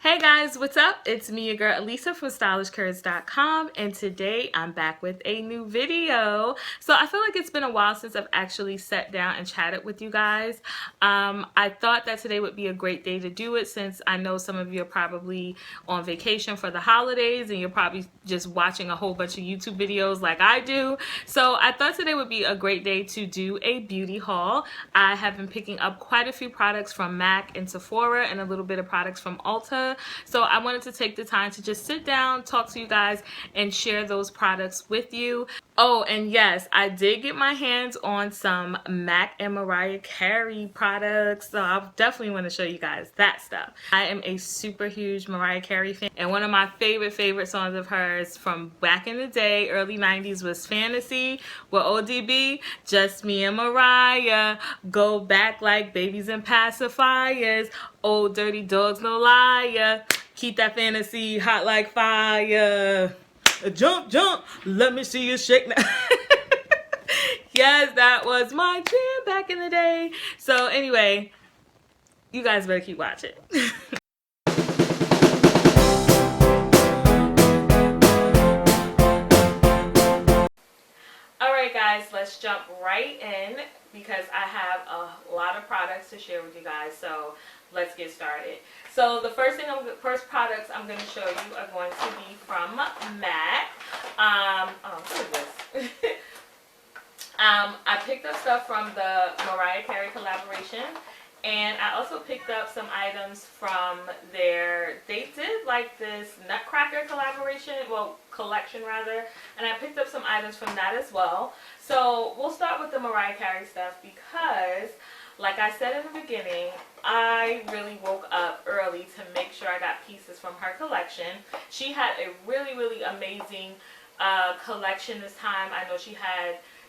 Hey guys, what's up? It's me, your girl Elisa from StylishCurves.com, and today I'm back with a new video. So I feel like it's been a while since I've actually sat down and chatted with you guys. I thought that today would be a great day to do it since I know some of you are probably on vacation for the holidays and you're probably just watching a whole bunch of YouTube videos like I do. So I thought today would be a great day to do a beauty haul. I have been picking up quite a few products from MAC and Sephora and a little bit of products from Ulta. So I wanted to take the time to just sit down, talk to you guys, and share those products with you. Oh, and yes, I did get my hands on some MAC and Mariah Carey products, so I definitely want to show you guys that stuff. I am a super huge Mariah Carey fan, and one of my favorite songs of hers from back in the day, early 90s, was Fantasy with ODB. Just me and Mariah, go back like babies and pacifiers, old dirty dogs no liar, keep that fantasy hot like fire. Jump, jump, let me see you shake now. Yes, that was my jam back in the day. So anyway, you guys better keep watching. Alright guys, let's jump right in because I have a lot of products to share with you guys. So let's get started. So the first products I'm going to show you are going to be from MAC. What is this? I picked up stuff from the Mariah Carey collaboration, and I also picked up some items from they did like this Nutcracker collaboration, well, collection rather, and I picked up some items from that as well. So we'll start with the Mariah Carey stuff because, like I said in the beginning, I really woke up early to make sure I got pieces from her collection. She had a really amazing collection this time. I know she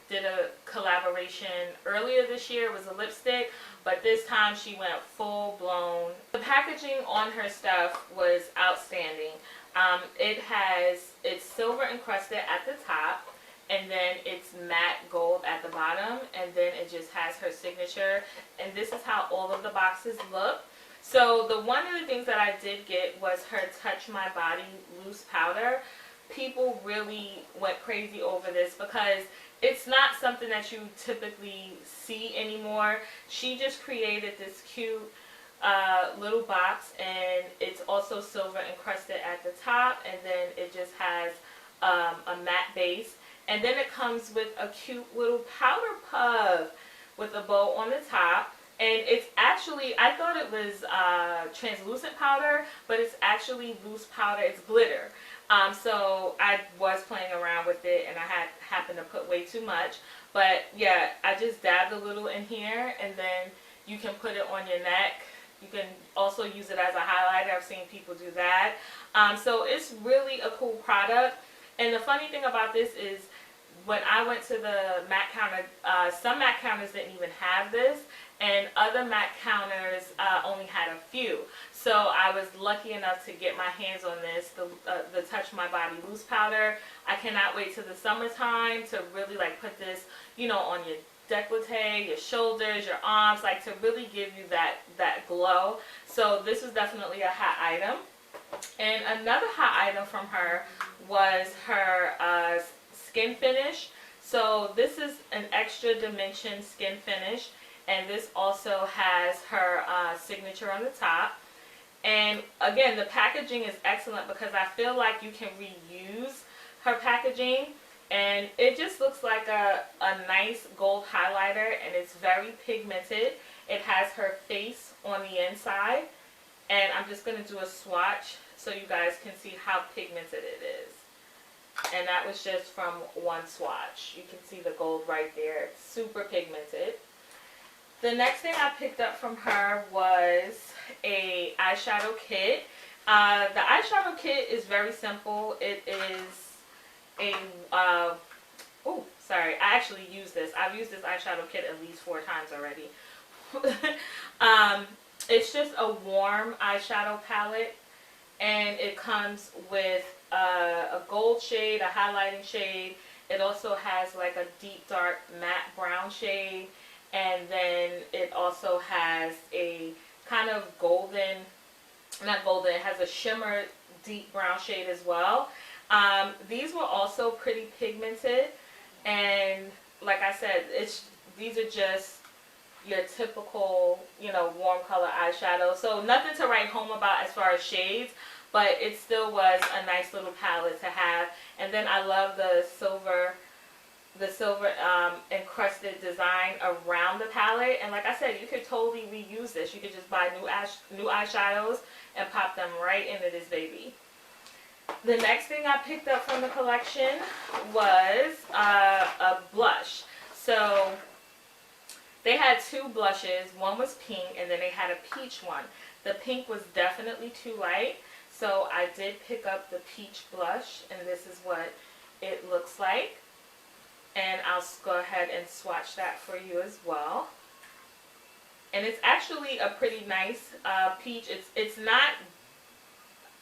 did a collaboration earlier this year. It was a lipstick, but this time she went full blown. The packaging on her stuff was outstanding. It's silver encrusted at the top, and then it's matte gold at the bottom, and then it just has her signature, and this is how all of the boxes look. So one of the things that I did get was her Touch My Body loose powder. People really went crazy over this because it's not something that you typically see anymore. She just created this cute little box, and it's also silver encrusted at the top, and then it just has a matte base, and then it comes with a cute little powder puff with a bow on the top. And it's actually, I thought it was translucent powder, but it's actually loose powder. It's glitter. So I was playing around with it, and I happened to put way too much. But yeah, I just dabbed a little in here, and then you can put it on your neck. You can also use it as a highlighter. I've seen people do that. So it's really a cool product. And the funny thing about this is, when I went to the MAC counter, some MAC counters didn't even have this, and other MAC counters only had a few. So I was lucky enough to get my hands on this, the Touch My Body loose powder. I cannot wait till the summertime to really like put this, on your décolleté, your shoulders, your arms, like to really give you that glow. So this is definitely a hot item. And another hot item from her was her skin finish. So this is an extra dimension skin finish, and this also has her signature on the top. And again, the packaging is excellent because I feel like you can reuse her packaging, and it just looks like a nice gold highlighter, and it's very pigmented. It has her face on the inside, and I'm just going to do a swatch so you guys can see how pigmented it is. And that was just from one swatch. You can see the gold right there. It's super pigmented. The next thing I picked up from her was a eyeshadow kit. The eyeshadow kit is very simple. It is a, I actually used this. I've used this eyeshadow kit at least 4 times already. It's just a warm eyeshadow palette, and it comes with a gold shade, a highlighting shade. It also has like a deep dark matte brown shade, and then it also has a kind of golden not golden, it has a shimmer deep brown shade as well. These were also pretty pigmented, and like I said, these are just your typical, you know, warm color eyeshadow. So nothing to write home about as far as shades, but it still was a nice little palette to have. And then I love the silver encrusted design around the palette. And like I said, you could totally reuse this. You could just buy new eyeshadows and pop them right into this baby. The next thing I picked up from the collection was a blush. So they had two blushes. One was pink, and then they had a peach one. The pink was definitely too light, so I did pick up the peach blush, and this is what it looks like. And I'll go ahead and swatch that for you as well. And it's actually a pretty nice peach. It's not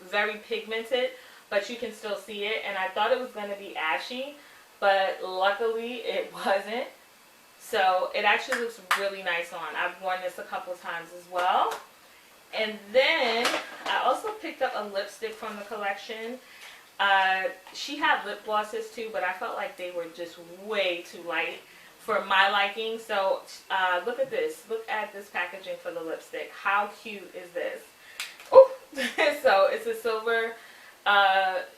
very pigmented, but you can still see it. And I thought it was going to be ashy, but luckily it wasn't. So it actually looks really nice on. I've worn this a couple times as well. And then I also picked up a lipstick from the collection. She had lip glosses too, but I felt like they were just way too light for my liking. So look at this. Look at this packaging for the lipstick. How cute is this? Ooh. So it's a silver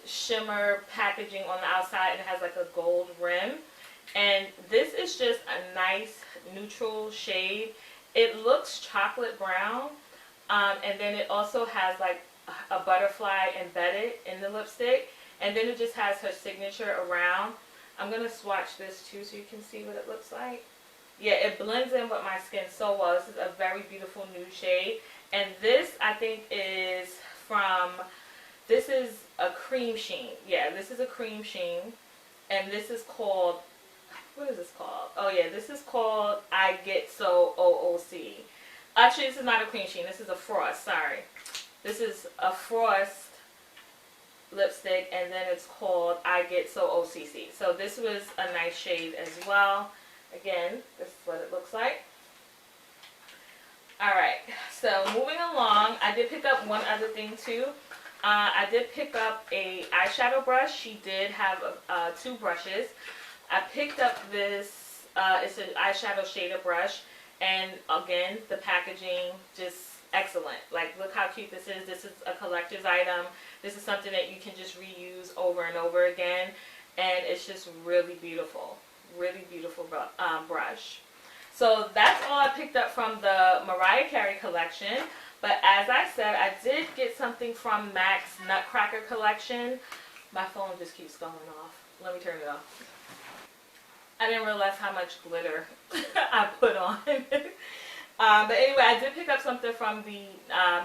shimmer packaging on the outside, and it has like a gold rim. And this is just a nice neutral shade. It looks chocolate brown, and then it also has like a butterfly embedded in the lipstick, and then it just has her signature around. I'm going to swatch this too so you can see what it looks like. Yeah, it blends in with my skin so well. This is a very beautiful nude shade, and this I think is from, this is a cream sheen. Yeah, this is a cream sheen, and this is called, what is this called? Oh yeah, this is called I Get So OOC. Actually, this is not a cream sheen. This is a frost. Sorry. This is a frost lipstick, and then it's called I Get So OCC. So this was a nice shade as well. Again, this is what it looks like. Alright, so moving along, I did pick up one other thing too. I did pick up a eyeshadow brush. She did have two brushes. I picked up this, it's an eyeshadow shader brush, and again, the packaging just excellent. Like, look how cute this is. This is a collector's item. This is something that you can just reuse over and over again, and it's just really beautiful. Really beautiful brush. So that's all I picked up from the Mariah Carey collection. But as I said, I did get something from MAC's Nutcracker collection. My phone just keeps going off. Let me turn it off. I didn't realize how much glitter I put on. But anyway, I did pick up something from the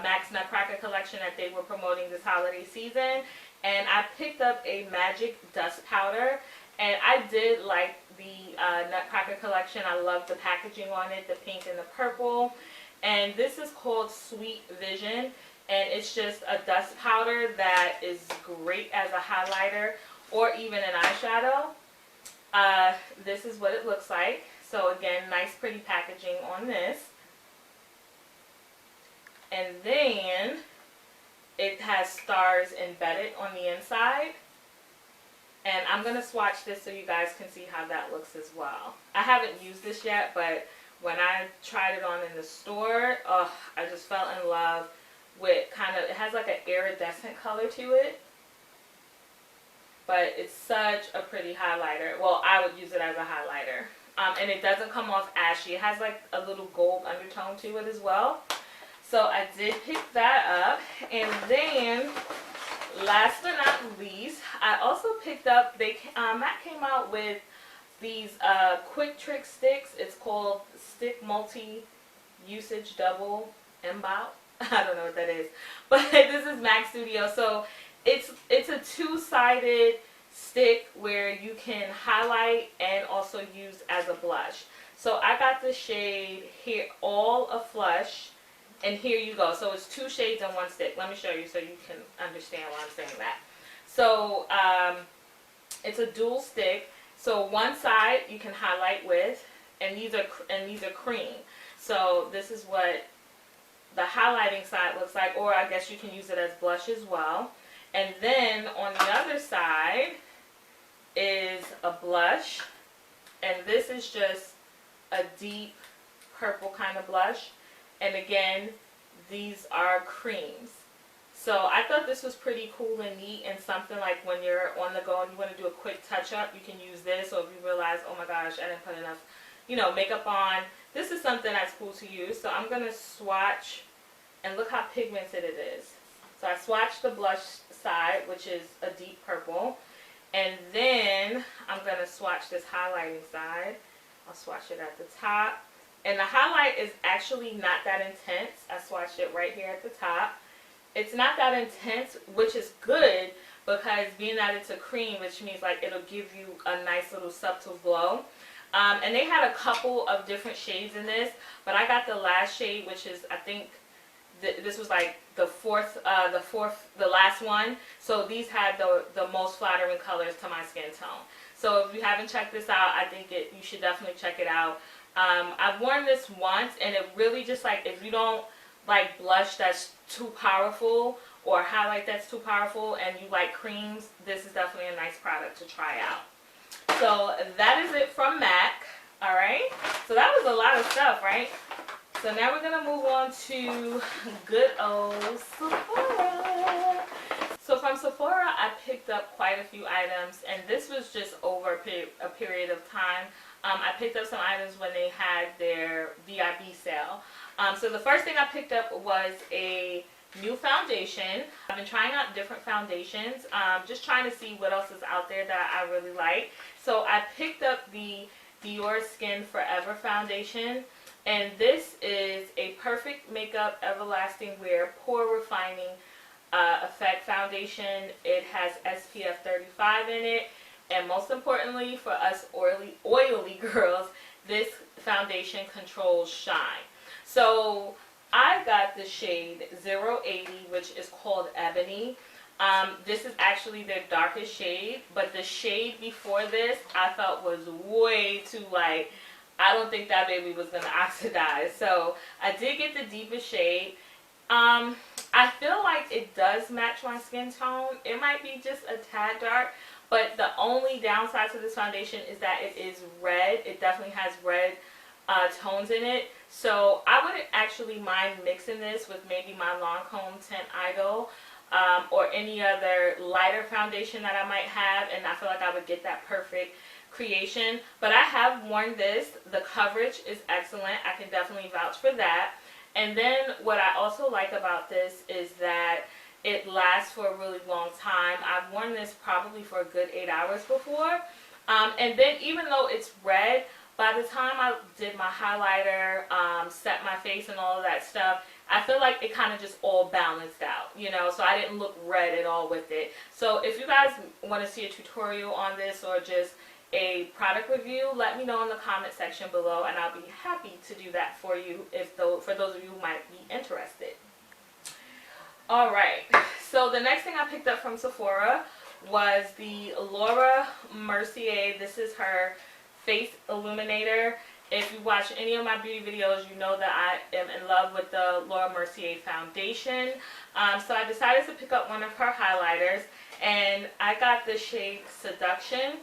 MAC's Nutcracker collection that they were promoting this holiday season. And I picked up a magic dust powder. And I did like the Nutcracker collection. I love the packaging on it, the pink and the purple. And this is called Sweet Vision. And it's just a dust powder that is great as a highlighter or even an eyeshadow. This is what it looks like. So again, nice pretty packaging on this. And then it has stars embedded on the inside. And I'm going to swatch this so you guys can see how that looks as well. I haven't used this yet, but when I tried it on in the store, oh, I just fell in love with kind of, it has like an iridescent color to it. But it's such a pretty highlighter. Well, I would use it as a highlighter. And it doesn't come off ashy. It has like a little gold undertone to it as well. So I did pick that up. And then, last but not least, I also picked up, MAC came out with these quick trick sticks. It's called Stick Multi-Usage Double Embout. I don't know what that is. But this is MAC Studio. So it's a two-sided stick where you can highlight and also use as a blush. So I got the shade here, All a Flush. And here you go. So it's two shades on one stick. Let me show you so you can understand why I'm saying that. So it's a dual stick. So one side you can highlight with, and these are cream. So this is what the highlighting side looks like, or I guess you can use it as blush as well. And then on the other side is a blush, and this is just a deep purple kind of blush. And again, these are creams. So I thought this was pretty cool and neat, and something like when you're on the go and you want to do a quick touch up, you can use this. Or if you realize, oh my gosh, I didn't put enough, you know, makeup on, this is something that's cool to use. So I'm going to swatch, and look how pigmented it is. So I swatched the blush side, which is a deep purple, and then I'm going to swatch this highlighting side. I'll swatch it at the top, and the highlight is actually not that intense. I swatched it right here at the top. It's not that intense, which is good, because being that it's a cream, which means like it'll give you a nice little subtle glow. And they had a couple of different shades in this, but I got the last shade, which is, I think this was like the last one. So these had the most flattering colors to my skin tone. So if you haven't checked this out, I think you should definitely check it out. I've worn this once, and it really just like, if you don't like blush that's too powerful or highlight that's too powerful and you like creams, this is definitely a nice product to try out. So that is it from MAC. Alright, so that was a lot of stuff, right? So now we're going to move on to good old Sephora. So from Sephora, I picked up quite a few items, and this was just over a period of time. I picked up some items when they had their VIB sale. So the first thing I picked up was a new foundation. I've been trying out different foundations, just trying to see what else is out there that I really like. So I picked up the Dior Skin Forever foundation, and this is a perfect makeup everlasting wear pore refining effect foundation. It has SPF 35 in it, and most importantly for us oily girls, this foundation controls shine. So I got the shade 080, which is called Ebony. This is actually their darkest shade, but the shade before this I felt was way too light. I don't think that baby was going to oxidize. So I did get the deepest shade. I feel like it does match my skin tone. It might be just a tad dark, but the only downside to this foundation is that it is red. It definitely has red tones in it. So I wouldn't actually mind mixing this with maybe my Lancome Tint Idol or any other lighter foundation that I might have, and I feel like I would get that perfect creation. But I have worn this. The coverage is excellent. I can definitely vouch for that. And then what I also like about this is that it lasts for a really long time. I've worn this probably for a good 8 hours before. And then even though it's red, by the time I did my highlighter, set my face and all of that stuff, I feel like it kind of just all balanced out, you know, so I didn't look red at all with it. So if you guys want to see a tutorial on this or just a product review, let me know in the comment section below, and I'll be happy to do that for you for those of you who might be interested. Alright, so the next thing I picked up from Sephora was the Laura Mercier. This is her face illuminator. If you watch any of my beauty videos, you know that I am in love with the Laura Mercier foundation. So I decided to pick up one of her highlighters, and I got the shade Seduction,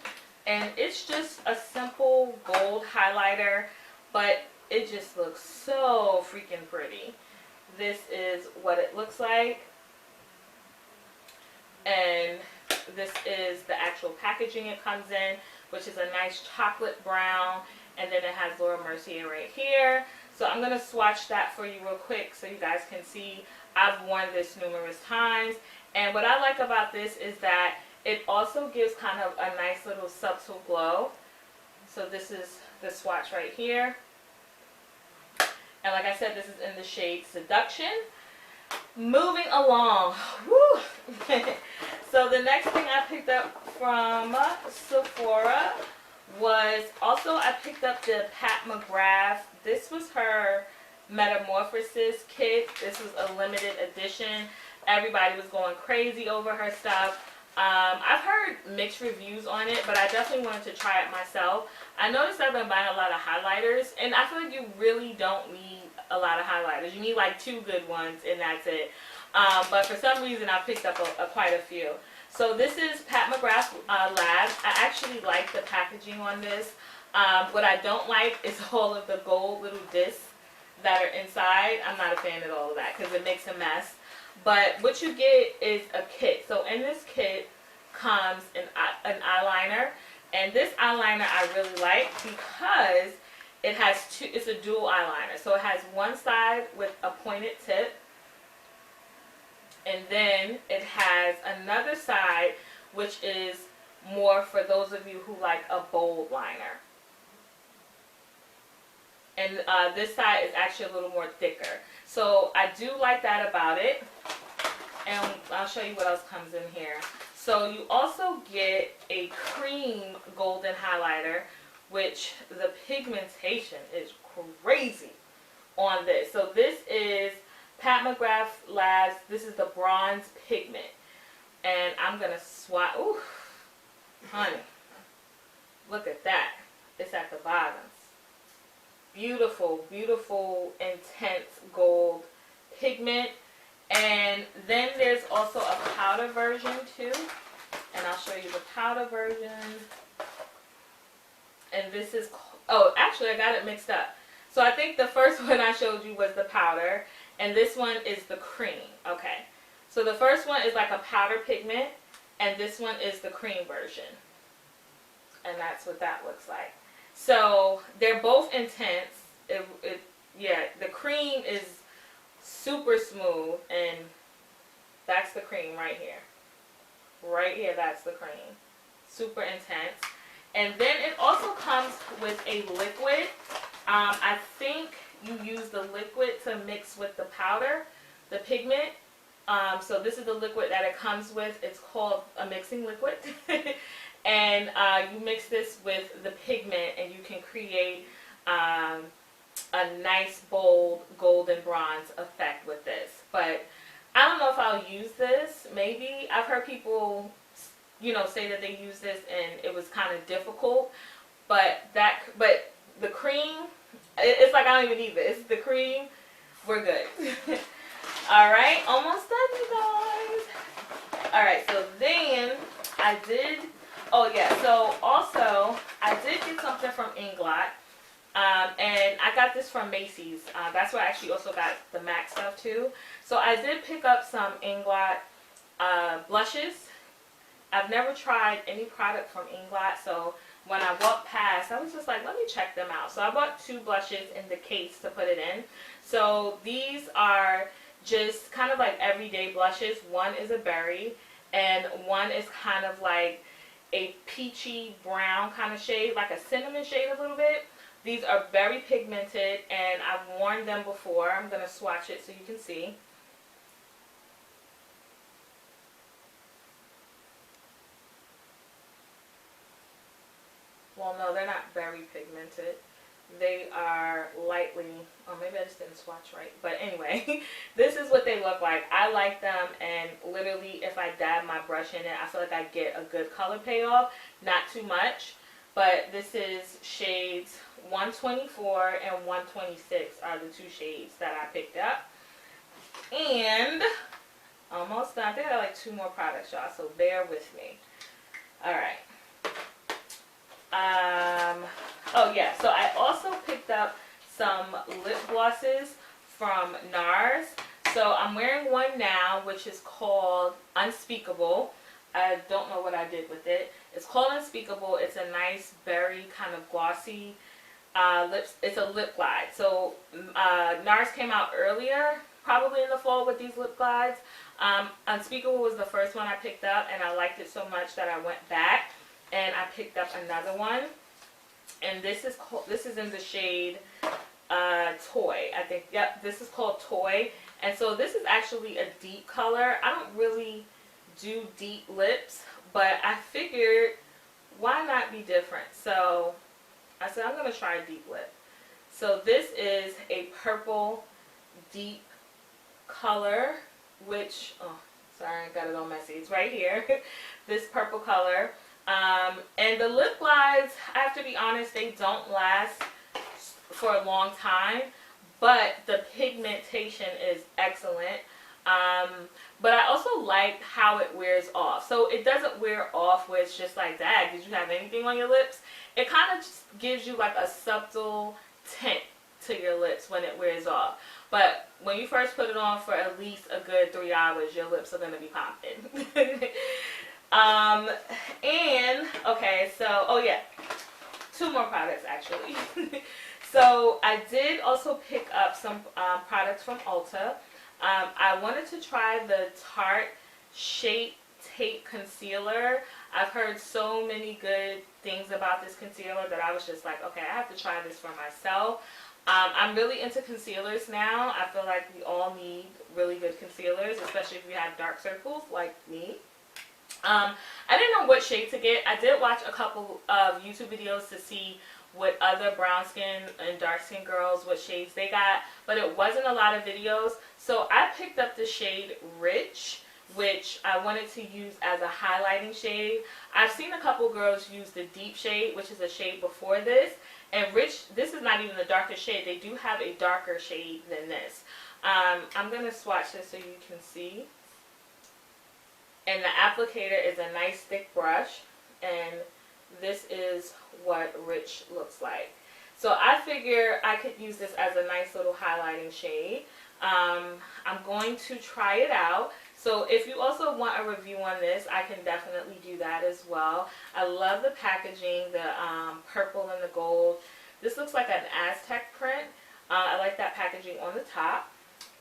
and it's just a simple gold highlighter, but it just looks so freaking pretty. This is what it looks like, and this is the actual packaging it comes in, which is a nice chocolate brown, and then it has Laura Mercier right here. So I'm going to swatch that for you real quick so you guys can see. I've worn this numerous times, and what I like about this is that it also gives kind of a nice little subtle glow. So this is the swatch right here, and like I said, this is in the shade Seduction. Moving along, woo. So the next thing I picked up from Sephora was also, I picked up the McGrath. This was her Metamorphosis kit. This was a limited edition. Everybody was going crazy over her stuff. I've heard mixed reviews on it, but I definitely wanted to try it myself. I noticed I've been buying a lot of highlighters, and I feel like you really don't need a lot of highlighters. You need like 2 good ones and that's it. But for some reason I picked up quite a few. So this is Pat McGrath Labs. I actually like the packaging on this. What I don't like is all of the gold little discs that are inside. I'm not a fan of all of that because it makes a mess. But what you get is a kit. So in this kit comes an eyeliner. And this eyeliner I really like because it has it's a dual eyeliner. So it has one side with a pointed tip. And then it has another side which is more for those of you who like a bold liner. And this side is actually a little more thicker. So I do like that about it. And I'll show you what else comes in here. So you also get a cream golden highlighter, which the pigmentation is crazy on this. So this is Pat McGrath Labs. This is the bronze pigment. And I'm going to swatch. Ooh, honey, look at that. It's at the bottom. Beautiful, beautiful, intense gold pigment. And then there's also a powder version too. And I'll show you the powder version. And this is, oh, actually I got it mixed up. So I think the first one I showed you was the powder. And this one is the cream. Okay. So the first one is like a powder pigment. And this one is the cream version. And that's what that looks like. So they're both intense. Yeah, the cream is super smooth, and that's the cream right here. Right here, that's the cream. Super intense. And then it also comes with a liquid. I think you use the liquid to mix with the powder, the pigment. So this is the liquid that it comes with. It's called a mixing liquid. And you mix this with the pigment and you can create a nice bold golden bronze effect with this. But I don't know if I'll use this. Maybe I've heard people, you know, say that they use this and it was kind of difficult. But the cream, it's like I don't even need this. The cream, we're good. All right, almost done, you guys. All right, so then I did. Oh yeah, so also I did get something from Inglot, and I got this from Macy's. That's where I actually also got the MAC stuff too. So I did pick up some Inglot blushes. I've never tried any product from Inglot, so when I walked past, I was just like, let me check them out. So I bought 2 blushes in the case to put it in. So these are just kind of like everyday blushes. One is a berry, and one is kind of like a peachy brown kind of shade, like a cinnamon shade a little bit. These are very pigmented, and I've worn them before. I'm going to swatch it so you can see. Well, no, they're not very pigmented. They are lightly, oh, maybe I just didn't swatch right. But anyway, this is what they look like. I like them, and literally if I dab my brush in it, I feel like I get a good color payoff. Not too much, but this is shades 124 and 126 are the 2 shades that I picked up. And almost done. I think I got like 2 more products, y'all, so bear with me. All right. Oh yeah, so I also picked up some lip glosses from Nars. So I'm wearing one now, which is called Unspeakable. I don't know what I did with it. It's called Unspeakable. It's a nice berry kind of glossy lips. It's a lip glide. So Nars came out earlier, probably in the fall, with these lip glides. Unspeakable was the first one I picked up, and I liked it so much that I went back and I picked up another one. And this is in the shade Toy. I think, yep, this is called Toy. And so this is actually a deep color. I don't really do deep lips, but I figured why not be different? So I said I'm going to try a deep lip. So this is a purple deep color, which, oh, sorry, I got it all messy. It's right here. This purple color. And the lip glides, I have to be honest, they don't last for a long time, but the pigmentation is excellent. But I also like how it wears off. So it doesn't wear off where it's just like that. Did you have anything on your lips? It kind of just gives you like a subtle tint to your lips when it wears off. But when you first put it on for at least a good 3 hours, your lips are going to be popping. And, okay, so, oh yeah, 2 more products actually. So I did also pick up some products from Ulta. I wanted to try the Tarte Shape Tape Concealer. I've heard so many good things about this concealer that I was just like, okay, I have to try this for myself. I'm really into concealers now. I feel like we all need really good concealers, especially if you have dark circles like me. I didn't know what shade to get. I did watch a couple of YouTube videos to see what other brown skin and dark skin girls, what shades they got, but it wasn't a lot of videos. So I picked up the shade Rich, which I wanted to use as a highlighting shade. I've seen a couple girls use the deep shade, which is a shade before this. And Rich, this is not even the darkest shade. They do have a darker shade than this. I'm going to swatch this so you can see. And the applicator is a nice thick brush. And this is what Rich looks like. So I figure I could use this as a nice little highlighting shade. I'm going to try it out. So if you also want a review on this, I can definitely do that as well. I love the packaging, the purple and the gold. This looks like an Aztec print. I like that packaging on the top.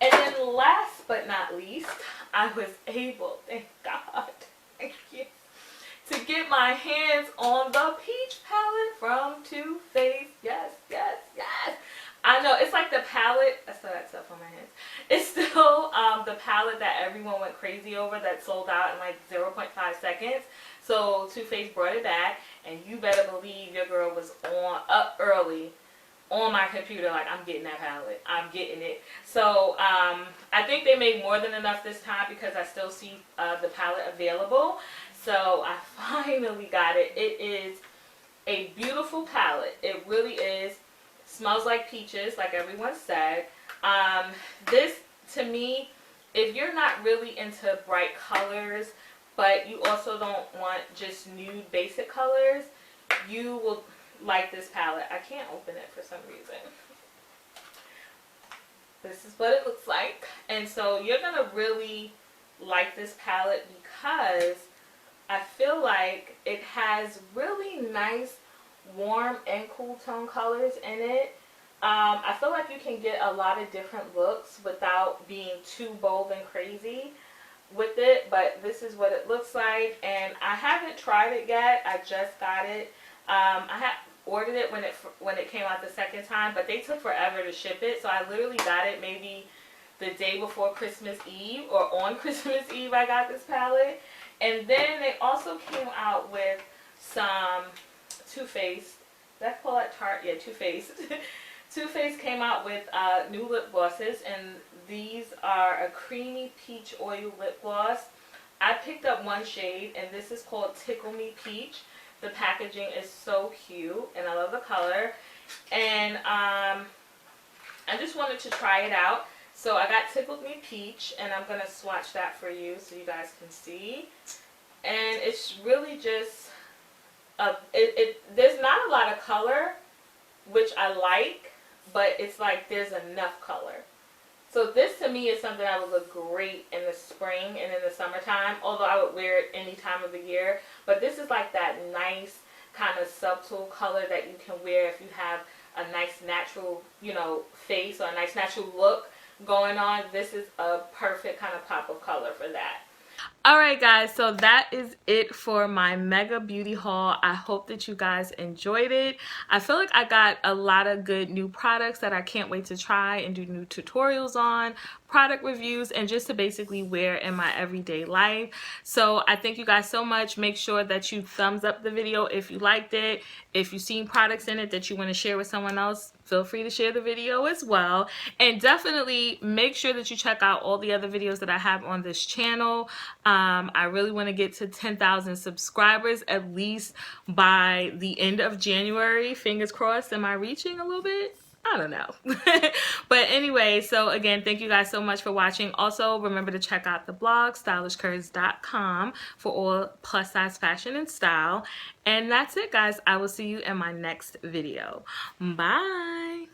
And then last but not least, I was able, thank God, thank you, to get my hands on the Peach palette from Too Faced. Yes, yes, yes. I know, it's like the palette, I still got stuff on my hands. It's still the palette that everyone went crazy over that sold out in like 0.5 seconds. So Too Faced brought it back, and you better believe your girl was up early on my computer like, I'm getting that palette. I'm getting it. So I think they made more than enough this time because I still see the palette available. So I finally got it. It is a beautiful palette. It really is. Smells like peaches, like everyone said. This, to me, if you're not really into bright colors, but you also don't want just nude basic colors, you will like this palette. I can't open it for some reason. This is what it looks like. And so you're going to really like this palette because I feel like it has really nice warm and cool tone colors in it. I feel like you can get a lot of different looks without being too bold and crazy with it, but this is what it looks like. And I haven't tried it yet. I just got it. I had ordered it when it came out the second time, but they took forever to ship it, so I literally got it maybe the day before Christmas Eve, or on Christmas Eve I got this palette. And then they also came out with some Too Faced. Did I call it Tarte? Yeah, Too Faced. Too Faced came out with new lip glosses, and these are a creamy peach oil lip gloss. I picked up one shade, and this is called Tickle Me Peach. The packaging is so cute, and I love the color. And I just wanted to try it out. So I got Tickled Me Peach, and I'm going to swatch that for you so you guys can see. And it's really just, there's not a lot of color, which I like, but it's like there's enough color. So this to me is something that would look great in the spring and in the summertime, although I would wear it any time of the year. But this is like that nice kind of subtle color that you can wear if you have a nice natural, you know, face or a nice natural look going on. This is a perfect kind of pop of color for that. Alright guys, so that is it for my mega beauty haul. I hope that you guys enjoyed it. I feel like I got a lot of good new products that I can't wait to try and do new tutorials on, product reviews, and just to basically wear in my everyday life. So I thank you guys so much. Make sure that you thumbs up the video if you liked it. If you've seen products in it that you want to share with someone else, feel free to share the video as well. And definitely make sure that you check out all the other videos that I have on this channel. I really want to get to 10,000 subscribers at least by the end of January. Fingers crossed. Am I reaching a little bit? I don't know. But anyway, so again, thank you guys so much for watching. Also, remember to check out the blog, stylishcurves.com, for all plus size fashion and style. And that's it, guys. I will see you in my next video. Bye.